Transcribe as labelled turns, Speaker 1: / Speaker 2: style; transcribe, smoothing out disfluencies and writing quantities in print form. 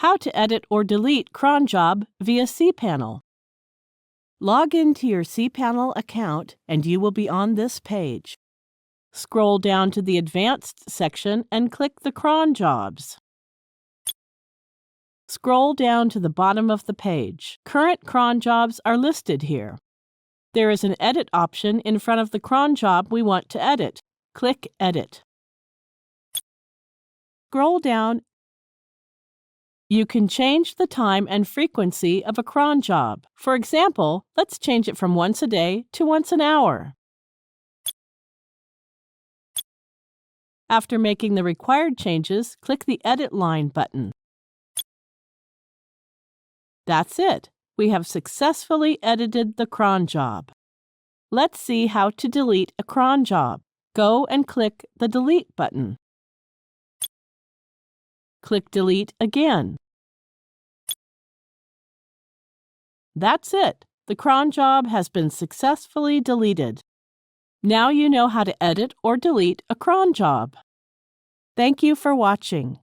Speaker 1: How to edit or delete cron job via cPanel. Log into your cPanel account and you will be on this page. Scroll down to the Advanced section and click the cron jobs. Scroll down to the bottom of the page. Current cron jobs are listed here. There is an Edit option in front of the cron job we want to edit. Click Edit. Scroll down. You can change the time and frequency of a cron job. For example, let's change it from once a day to once an hour. After making the required changes, click the Edit Line button. That's it. We have successfully edited the cron job. Let's see how to delete a cron job. Go and click the Delete button. Click Delete again. That's it. The cron job has been successfully deleted. Now you know how to edit or delete a cron job. Thank you for watching.